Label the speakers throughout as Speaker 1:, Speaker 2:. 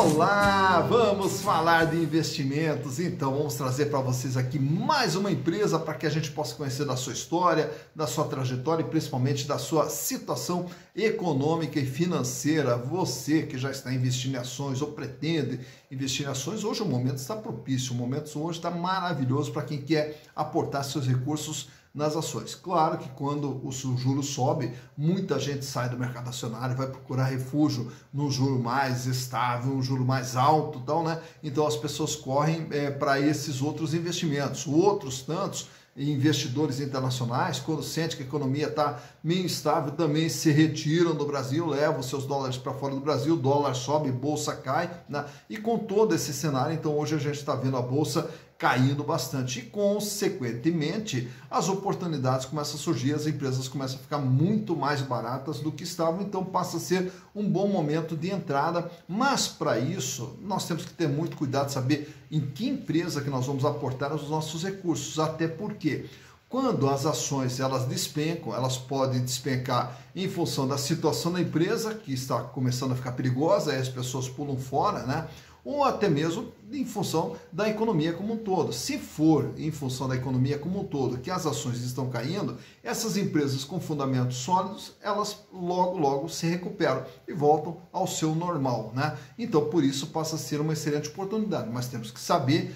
Speaker 1: Olá, vamos falar de investimentos. Então, vamos trazer para vocês aqui mais uma empresa para que a gente possa conhecer da sua história, da sua trajetória e principalmente da sua situação econômica e financeira. Você que já está investindo em ações ou pretende investir em ações, hoje o momento está propício, o momento hoje está maravilhoso para quem quer aportar seus recursos nas ações. Claro que quando o juro sobe, muita gente sai do mercado acionário, vai procurar refúgio no juro mais estável, um juro mais alto, tal, né? Então as pessoas correm para esses outros investimentos. Outros tantos investidores internacionais, quando sentem que a economia está meio instável, também se retiram do Brasil, levam os seus dólares para fora do Brasil, dólar sobe, bolsa cai, né? E com todo esse cenário, então hoje a gente está vendo a bolsa caindo bastante e, consequentemente, as oportunidades começam a surgir, as empresas começam a ficar muito mais baratas do que estavam, então passa a ser um bom momento de entrada, mas para isso nós temos que ter muito cuidado de saber em que empresa que nós vamos aportar os nossos recursos, até porque quando as ações elas despencam, elas podem despencar em função da situação da empresa, que está começando a ficar perigosa, aí as pessoas pulam fora, né? Ou até mesmo em função da economia como um todo. Se for em função da economia como um todo que as ações estão caindo, essas empresas com fundamentos sólidos, elas logo se recuperam e voltam ao seu normal, né? Então, por isso, passa a ser uma excelente oportunidade, mas temos que saber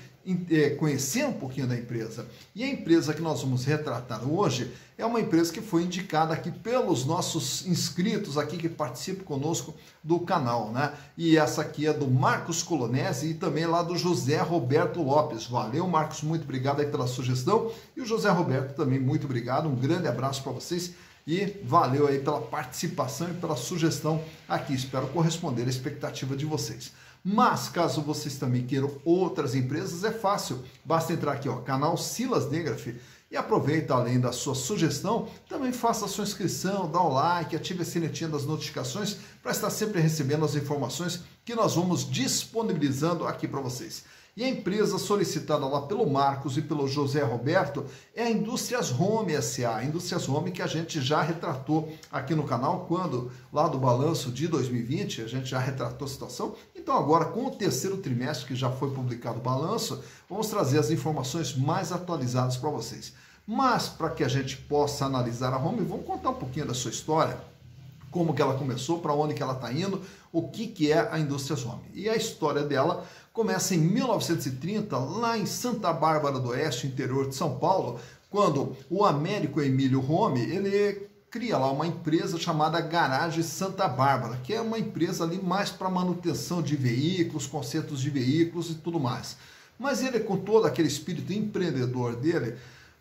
Speaker 1: conhecer um pouquinho da empresa. E a empresa que nós vamos retratar hoje é uma empresa que foi indicada aqui pelos nossos inscritos aqui que participam conosco do canal, né? E essa aqui é do Marcos Colonese e também lá do José Roberto Lopes. Valeu, Marcos, muito obrigado aí pela sugestão. E o José Roberto também, muito obrigado. Um grande abraço para vocês e valeu aí pela participação e pela sugestão aqui. Espero corresponder à expectativa de vocês. Mas, caso vocês também queiram outras empresas, é fácil. Basta entrar aqui, ó, canal Silas Negraf, e aproveita, além da sua sugestão, também faça a sua inscrição, dá um like, ative a sinetinha das notificações para estar sempre recebendo as informações que nós vamos disponibilizando aqui para vocês. E a empresa solicitada lá pelo Marcos e pelo José Roberto é a Indústrias Home S.A. Indústrias Home que a gente já retratou aqui no canal, quando lá do balanço de 2020 a gente já retratou a situação. Então agora com o terceiro trimestre que já foi publicado o balanço, vamos trazer as informações mais atualizadas para vocês. Mas para que a gente possa analisar a Home, vamos contar um pouquinho da sua história, como que ela começou, para onde que ela está indo, o que é a Indústrias Home. E a história dela começa em 1930, lá em Santa Bárbara do Oeste, interior de São Paulo, quando o Américo Emílio Home, ele cria lá uma empresa chamada Garagem Santa Bárbara, que é uma empresa ali mais para manutenção de veículos, consertos de veículos e tudo mais. Mas ele, com todo aquele espírito empreendedor dele,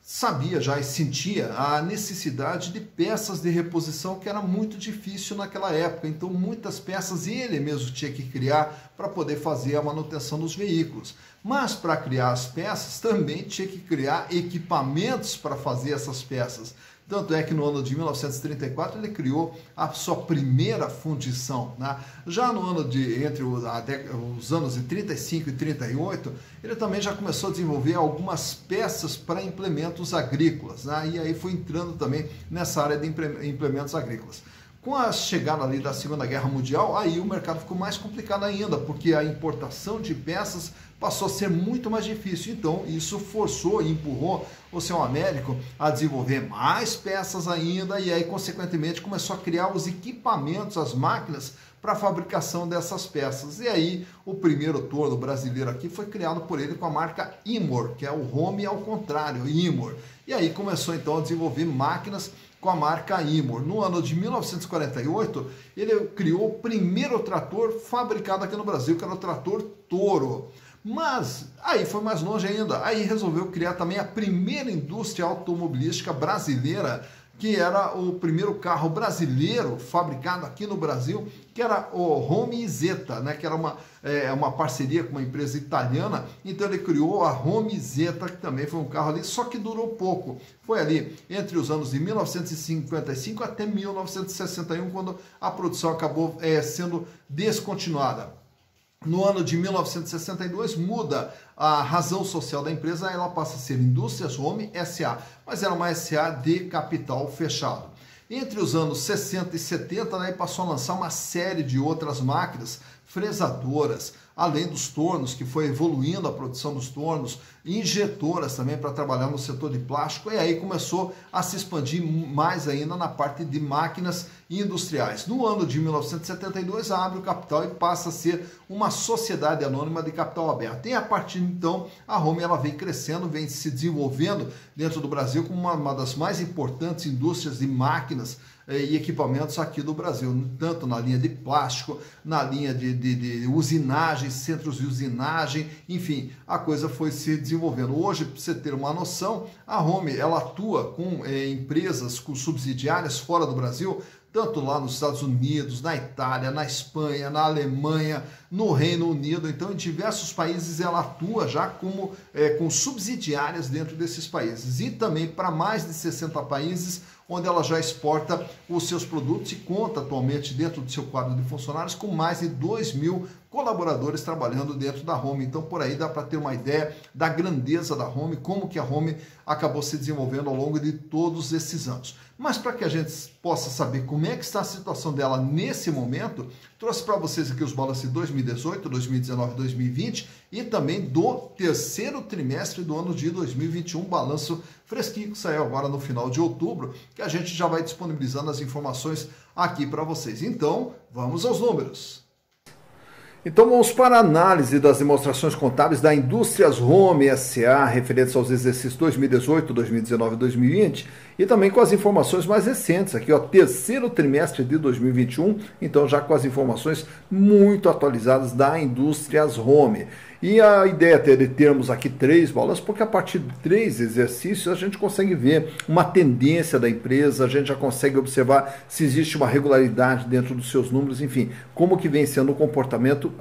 Speaker 1: sabia já e sentia a necessidade de peças de reposição que era muito difícil naquela época. Então muitas peças ele mesmo tinha que criar para poder fazer a manutenção dos veículos. Mas para criar as peças também tinha que criar equipamentos para fazer essas peças. Tanto é que no ano de 1934 ele criou a sua primeira fundição, né? Já no ano entre os anos de 35 e 38, ele também já começou a desenvolver algumas peças para implementos agrícolas, né? E aí foi entrando também nessa área de implementos agrícolas. Com a chegada ali da Segunda Guerra Mundial, aí o mercado ficou mais complicado ainda, porque a importação de peças passou a ser muito mais difícil. Então, isso forçou e empurrou o seu Américo a desenvolver mais peças ainda e aí, consequentemente, começou a criar os equipamentos, as máquinas para a fabricação dessas peças. E aí, o primeiro torno brasileiro aqui foi criado por ele com a marca Imor, que é o Home ao contrário, Imor. E aí começou, então, a desenvolver máquinas com a marca Imor. No ano de 1948, ele criou o primeiro trator fabricado aqui no Brasil, que era o trator Toro. Mas aí foi mais longe ainda, aí resolveu criar também a primeira indústria automobilística brasileira, que era o primeiro carro brasileiro fabricado aqui no Brasil, que era o Home Isetta, né, que era uma parceria com uma empresa italiana. Então ele criou a Home Isetta, que também foi um carro ali, só que durou pouco. Foi ali entre os anos de 1955 até 1961, quando a produção acabou sendo descontinuada. No ano de 1962, muda a razão social da empresa, ela passa a ser Indústrias Home S.A., mas era uma S.A. de capital fechado. Entre os anos 60 e 70, né, passou a lançar uma série de outras máquinas fresadoras, além dos tornos, que foi evoluindo a produção dos tornos, injetoras também para trabalhar no setor de plástico, e aí começou a se expandir mais ainda na parte de máquinas industriais. No ano de 1972, abre o capital e passa a ser uma sociedade anônima de capital aberto. E a partir de então, a Hommel ela vem crescendo, vem se desenvolvendo dentro do Brasil como uma das mais importantes indústrias de máquinas e equipamentos aqui do Brasil, tanto na linha de plástico, na linha de usinagem, centros de usinagem, enfim, a coisa foi se desenvolvendo. Hoje, para você ter uma noção, a Hommel ela atua com empresas, com subsidiárias fora do Brasil, tanto lá nos Estados Unidos, na Itália, na Espanha, na Alemanha, no Reino Unido. Então, em diversos países ela atua já como com subsidiárias dentro desses países. E também para mais de 60 países, onde ela já exporta os seus produtos e conta atualmente dentro do seu quadro de funcionários com mais de 2.000 colaboradores trabalhando dentro da Hommel. Então, por aí dá para ter uma ideia da grandeza da Hommel, como que a Hommel acabou se desenvolvendo ao longo de todos esses anos. Mas para que a gente possa saber como é que está a situação dela nesse momento, trouxe para vocês aqui os balanços de 2018, 2019 e 2020 e também do terceiro trimestre do ano de 2021, balanço fresquinho que saiu agora no final de outubro, que a gente já vai disponibilizando as informações aqui para vocês. Então, vamos aos números. Então vamos para a análise das demonstrações contábeis da Indústrias Hommel S.A. referentes aos exercícios 2018, 2019 e 2020 e também com as informações mais recentes aqui, ó, terceiro trimestre de 2021, então já com as informações muito atualizadas da Indústrias Hommel. E a ideia é de termos aqui 3 balanços, porque a partir de 3 exercícios a gente consegue ver uma tendência da empresa, a gente já consegue observar se existe uma regularidade dentro dos seus números, enfim, como que vem sendo o comportamento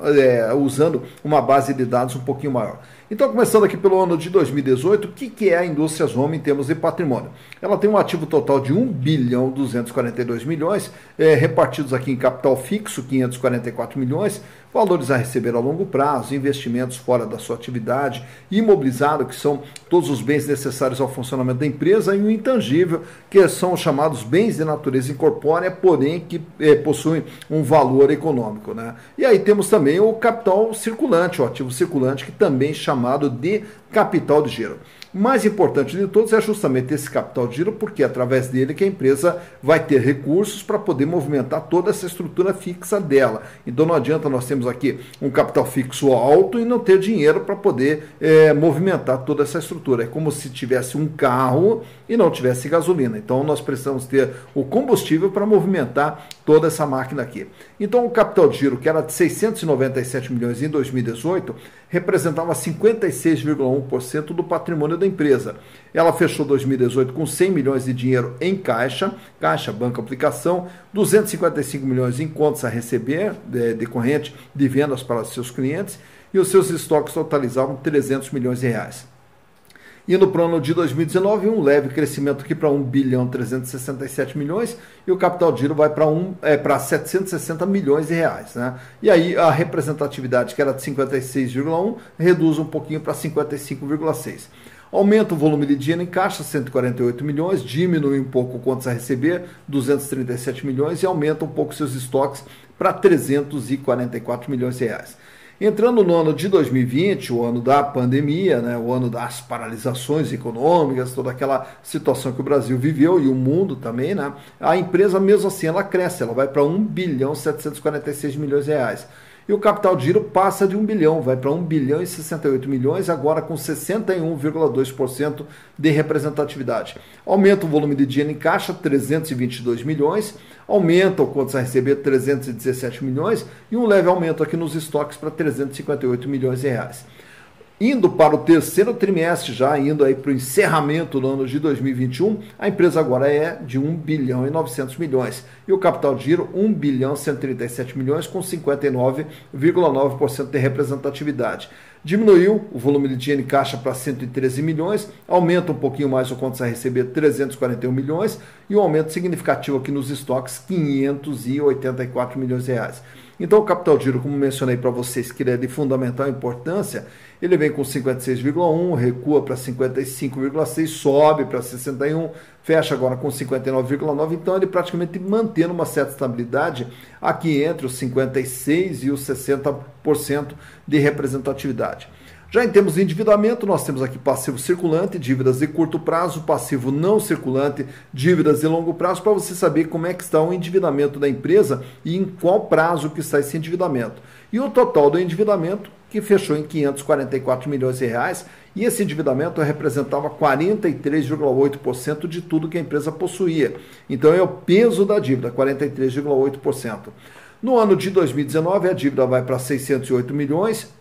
Speaker 1: usando uma base de dados um pouquinho maior. Então, começando aqui pelo ano de 2018, o que é a Indústrias Hommel em termos de patrimônio? Ela tem um ativo total de 1.242 bilhões, repartidos aqui em capital fixo, 544 milhões, valores a receber a longo prazo, investimentos fora da sua atividade, imobilizado, que são todos os bens necessários ao funcionamento da empresa, e o intangível, que são os chamados bens de natureza incorpórea, porém que possuem um valor econômico, né? E aí temos também o capital circulante, o ativo circulante, que também é chamado de capital de giro. O mais importante de todos é justamente esse capital de giro, porque é através dele que a empresa vai ter recursos para poder movimentar toda essa estrutura fixa dela. Então não adianta nós termos aqui um capital fixo alto e não ter dinheiro para poder movimentar toda essa estrutura. É como se tivesse um carro e não tivesse gasolina. Então nós precisamos ter o combustível para movimentar toda essa máquina aqui. Então o capital de giro, que era de 697 milhões em 2018, representava 56,1% do patrimônio da empresa. Ela fechou 2018 com 100 milhões de dinheiro em caixa, banco aplicação, 255 milhões em contas a receber, decorrente de vendas para seus clientes, e os seus estoques totalizavam 300 milhões de reais. Indo para o ano de 2019, um leve crescimento aqui para 1.367 milhões e o capital de giro vai para 760 milhões de reais, né? E aí a representatividade, que era de 56,1, reduz um pouquinho para 55,6. Aumenta o volume de dinheiro em caixa, 148 milhões, diminui um pouco contas a receber, 237 milhões, e aumenta um pouco seus estoques para 344 milhões de reais. Entrando no ano de 2020, o ano da pandemia, né, o ano das paralisações econômicas, toda aquela situação que o Brasil viveu e o mundo também, né, a empresa mesmo assim ela cresce, ela vai para 1.746 bilhões de reais. E o capital de giro passa de 1 bilhão, vai para 1 bilhão e 68 milhões, agora com 61,2% de representatividade. Aumenta o volume de dinheiro em caixa, 322 milhões, aumenta o contas a receber, 317 milhões, e um leve aumento aqui nos estoques para 358 milhões de reais. Indo para o terceiro trimestre, já indo aí para o encerramento do ano de 2021, a empresa agora é de 1 bilhão e 900 milhões. E o capital de giro, 1 bilhão e 137 milhões, com 59,9% de representatividade. Diminuiu o volume de dinheiro em caixa para 113 milhões, aumenta um pouquinho mais o contas a receber, 341 milhões, e um aumento significativo aqui nos estoques, 584 milhões de reais. Então o capital de giro, como mencionei para vocês, que ele é de fundamental importância, ele vem com 56,1, recua para 55,6, sobe para 61, fecha agora com 59,9, então ele praticamente mantendo uma certa estabilidade aqui entre os 56% e os 60% de representatividade. Já em termos de endividamento, nós temos aqui passivo circulante, dívidas de curto prazo, passivo não circulante, dívidas de longo prazo, para você saber como é que está o endividamento da empresa e em qual prazo que está esse endividamento. E o total do endividamento, que fechou em 544 milhões de reais, e esse endividamento representava 43,8% de tudo que a empresa possuía. Então é o peso da dívida, 43,8%. No ano de 2019, a dívida vai para 608 milhões,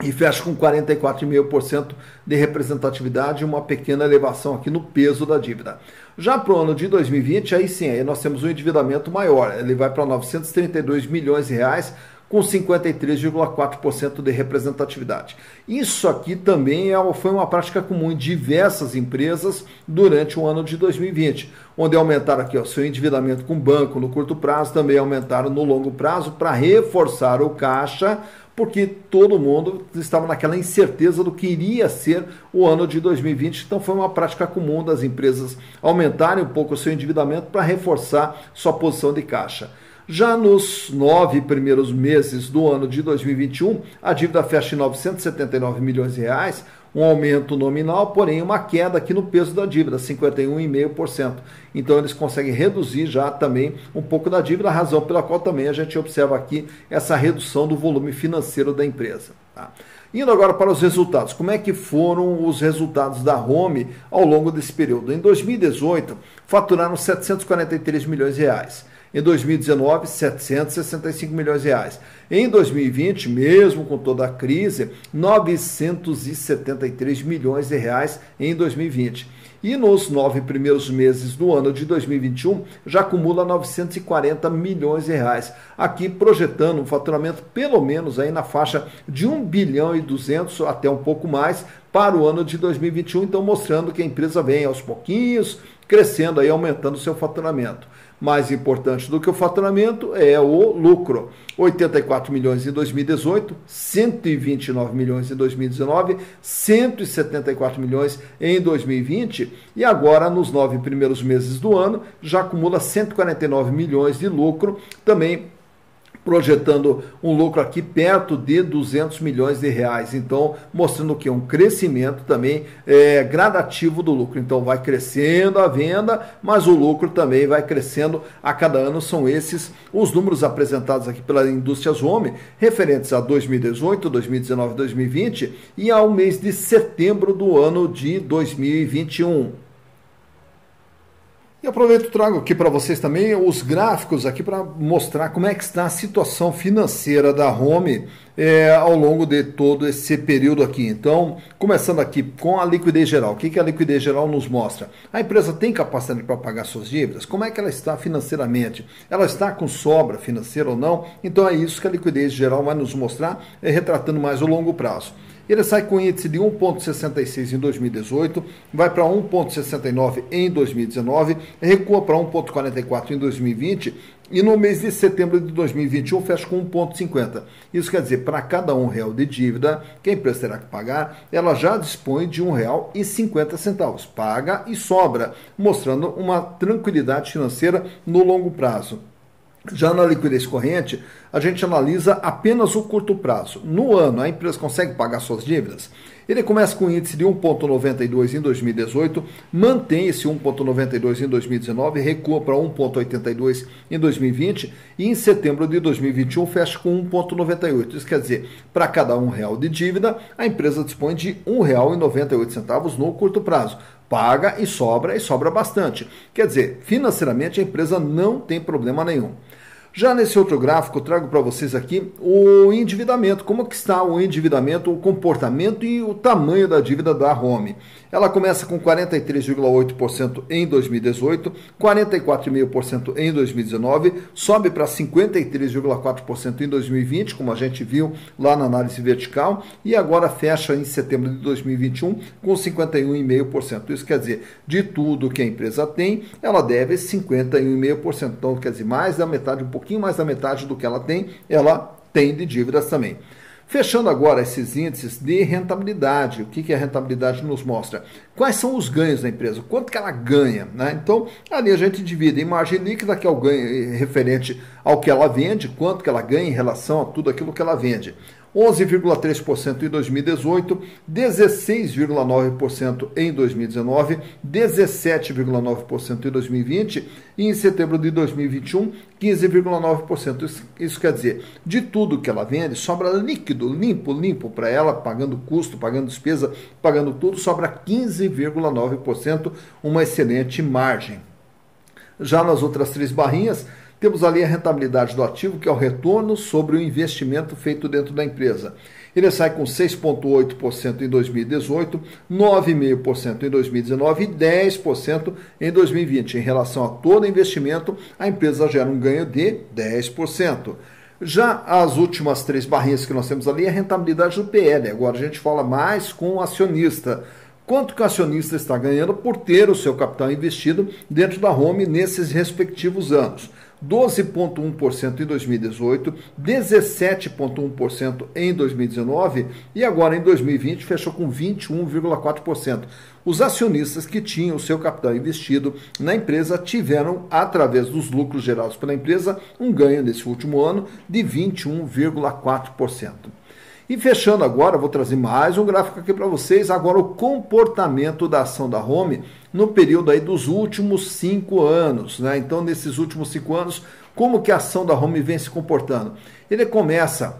Speaker 1: e fecha com 44,5% de representatividade, uma pequena elevação aqui no peso da dívida. Já para o ano de 2020, aí sim, aí nós temos um endividamento maior, ele vai para 932 milhões de reais, com 53,4% de representatividade. Isso aqui também foi uma prática comum em diversas empresas durante o ano de 2020, onde aumentaram aqui o seu endividamento com banco no curto prazo, também aumentaram no longo prazo para reforçar o caixa, porque todo mundo estava naquela incerteza do que iria ser o ano de 2020. Então foi uma prática comum das empresas aumentarem um pouco o seu endividamento para reforçar sua posição de caixa. Já nos 9 primeiros meses do ano de 2021, a dívida fecha em 979 milhões de reais, um aumento nominal, porém uma queda aqui no peso da dívida, 51,5%. Então eles conseguem reduzir já também um pouco da dívida, a razão pela qual também a gente observa aqui essa redução do volume financeiro da empresa. Tá? Indo agora para os resultados, como é que foram os resultados da Home ao longo desse período? Em 2018, faturaram 743 milhões de reais. Em 2019, 765 milhões de reais. Em 2020, mesmo com toda a crise, 973 milhões de reais em 2020. E nos 9 primeiros meses do ano de 2021, já acumula 940 milhões de reais. Aqui projetando um faturamento pelo menos aí na faixa de 1 bilhão e 200, até um pouco mais, para o ano de 2021. Então mostrando que a empresa vem aos pouquinhos, crescendo aí, aumentando o seu faturamento. Mais importante do que o faturamento é o lucro. 84 milhões em 2018, 129 milhões em 2019, 174 milhões em 2020 e agora nos 9 primeiros meses do ano já acumula 149 milhões de lucro, também projetando um lucro aqui perto de 200 milhões de reais. Então, mostrando que é um crescimento também gradativo do lucro. Então, vai crescendo a venda, mas o lucro também vai crescendo a cada ano. São esses os números apresentados aqui pela Indústrias Home, referentes a 2018, 2019, 2020 e ao mês de setembro do ano de 2021. E aproveito e trago aqui para vocês também os gráficos aqui para mostrar como é que está a situação financeira da Home ao longo de todo esse período aqui. Então, começando aqui com a liquidez geral. O que a liquidez geral nos mostra? A empresa tem capacidade para pagar suas dívidas? Como é que ela está financeiramente? Ela está com sobra financeira ou não? Então é isso que a liquidez geral vai nos mostrar, retratando mais o longo prazo. Ele sai com índice de 1,66 em 2018, vai para 1,69 em 2019, recua para 1,44 em 2020 e no mês de setembro de 2021 fecha com 1,50. Isso quer dizer, para cada R$1 de dívida que a empresa terá que pagar, ela já dispõe de R$1,50. Paga e sobra, mostrando uma tranquilidade financeira no longo prazo. Já na liquidez corrente, a gente analisa apenas o curto prazo. No ano, a empresa consegue pagar suas dívidas? Ele começa com um índice de 1,92 em 2018, mantém esse 1,92 em 2019, recua para 1,82 em 2020 e em setembro de 2021 fecha com 1,98. Isso quer dizer, para cada R$1 de dívida, a empresa dispõe de R$1,98 no curto prazo. Paga e sobra bastante. Quer dizer, financeiramente a empresa não tem problema nenhum. Já nesse outro gráfico, eu trago para vocês aqui o endividamento. Como que está o endividamento, o comportamento e o tamanho da dívida da Home. Ela começa com 43,8% em 2018, 44,5% em 2019, sobe para 53,4% em 2020, como a gente viu lá na análise vertical, e agora fecha em setembro de 2021 com 51,5%. Isso quer dizer, de tudo que a empresa tem, ela deve 51,5%. Então, quer dizer, mais da metade, um pouquinho mais da metade do que ela tem de dívidas também. Fechando agora esses índices de rentabilidade, o que a rentabilidade nos mostra? Quais são os ganhos da empresa? Quanto que ela ganha? Né? Então, ali a gente divide em margem líquida, que é o ganho referente ao que ela vende, quanto que ela ganha em relação a tudo aquilo que ela vende. 11,3% em 2018, 16,9% em 2019, 17,9% em 2020 e em setembro de 2021, 15,9%. Isso quer dizer, de tudo que ela vende, sobra líquido, limpo para ela, pagando custo, pagando despesa, pagando tudo, sobra 15,9%, uma excelente margem. Já nas outras três barrinhas, temos ali a rentabilidade do ativo, que é o retorno sobre o investimento feito dentro da empresa. Ele sai com 6,8% em 2018, 9,5% em 2019 e 10% em 2020. Em relação a todo investimento, a empresa gera um ganho de 10%. Já as últimas três barrinhas que nós temos ali é a rentabilidade do PL. Agora a gente fala mais com o acionista. Quanto que o acionista está ganhando por ter o seu capital investido dentro da Home nesses respectivos anos? 12,1% em 2018, 17,1% em 2019 e agora em 2020 fechou com 21,4%. Os acionistas que tinham o seu capital investido na empresa tiveram, através dos lucros gerados pela empresa, um ganho nesse último ano de 21,4%. E fechando agora, vou trazer mais um gráfico aqui para vocês, agora o comportamento da ação da Home no período aí dos últimos 5 anos, né? Então, nesses últimos 5 anos, como que a ação da Home vem se comportando? Ele começa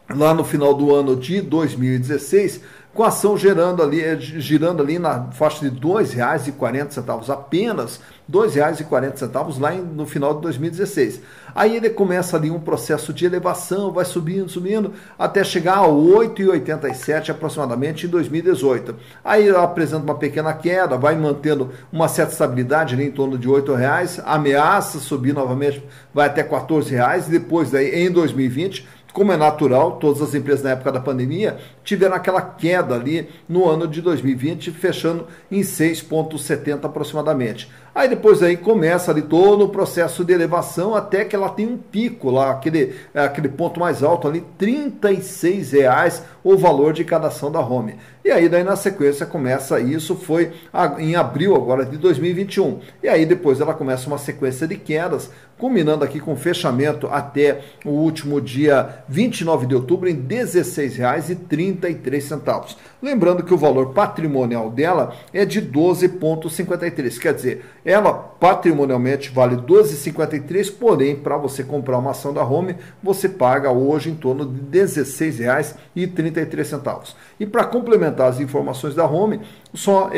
Speaker 1: lá no final do ano de 2016, com a ação girando ali na faixa de R$ 2,40, apenas R$ 2,40 lá no final de 2016. Aí ele começa ali um processo de elevação, vai subindo, até chegar a R$ 8,87 aproximadamente em 2018. Aí ele apresenta uma pequena queda, vai mantendo uma certa estabilidade ali em torno de R$ 8,00, ameaça subir novamente, vai até R$ 14,00, e depois daí em 2020, como é natural, todas as empresas na época da pandemia tiveram aquela queda ali no ano de 2020, fechando em 6,70 aproximadamente. Aí depois aí começa ali todo o processo de elevação até que ela tem um pico lá, aquele ponto mais alto ali, R$ 36,00 o valor de cada ação da Home. E aí daí na sequência começa, isso foi em abril agora de 2021. E aí depois ela começa uma sequência de quedas, culminando aqui com fechamento até o último dia 29 de outubro em R$ 16,33. Lembrando que o valor patrimonial dela é de 12,53, quer dizer, ela patrimonialmente vale 12,53, porém, para você comprar uma ação da Home, você paga hoje em torno de R$ 16,33. E para complementar as informações da Home, só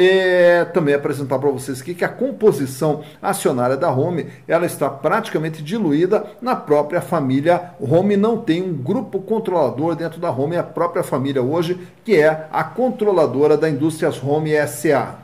Speaker 1: também apresentar para vocês aqui que a composição acionária da Home, ela está praticamente diluída na própria família Home, não tem um grupo controlador dentro da Home, é a própria família hoje, que é a controladora da Indústrias Home SA.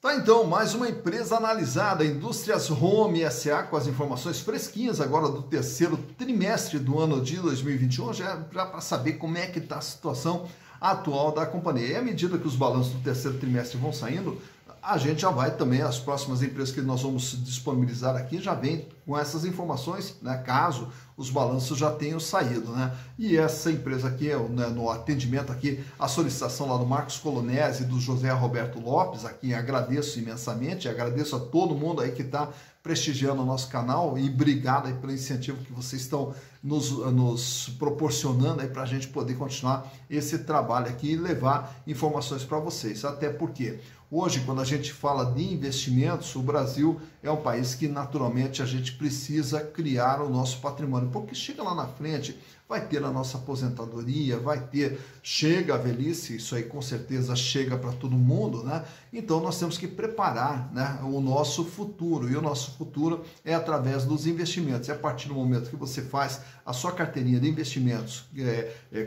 Speaker 1: Tá, então, mais uma empresa analisada, Indústrias Home SA, com as informações fresquinhas agora do terceiro trimestre do ano de 2021, já para saber como é que está a situação atual da companhia. E à medida que os balanços do terceiro trimestre vão saindo, a gente já vai também, as próximas empresas que nós vamos disponibilizar aqui já vem com essas informações, né, caso os balanços já tenham saído, né? E essa empresa aqui, né, no atendimento aqui, a solicitação lá do Marcos Colonese e do José Roberto Lopes, aqui agradeço imensamente, agradeço a todo mundo aí que está prestigiando o nosso canal e obrigado aí pelo incentivo que vocês estão nos proporcionando aí para a gente poder continuar esse trabalho aqui e levar informações para vocês, até porque hoje, quando a gente fala de investimentos, o Brasil é um país que naturalmente a gente precisa criar o nosso patrimônio, porque chega lá na frente, vai ter a nossa aposentadoria, vai ter, chega a velhice, isso aí com certeza chega para todo mundo, né? Então nós temos que preparar, né, o nosso futuro, e o nosso futuro é através dos investimentos. E a partir do momento que você faz a sua carteirinha de investimentos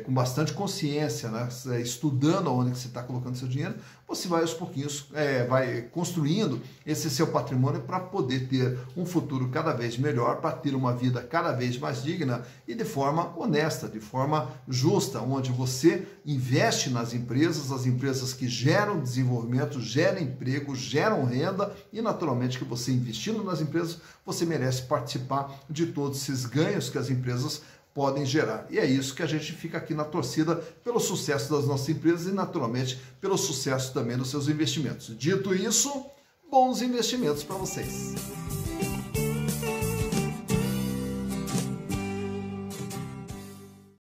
Speaker 1: com bastante consciência, né, estudando onde que você está colocando seu dinheiro, você vai aos pouquinhos, vai construindo esse seu patrimônio para poder ter um futuro cada vez melhor, para ter uma vida cada vez mais digna e de forma honesta, de forma justa, onde você investe nas empresas, as empresas que geram desenvolvimento, geram emprego, geram renda e naturalmente que você investindo nas empresas, você merece participar de todos esses ganhos que as empresas podem gerar. E é isso que a gente fica aqui na torcida pelo sucesso das nossas empresas e naturalmente pelo sucesso também dos seus investimentos. Dito isso, bons investimentos para vocês.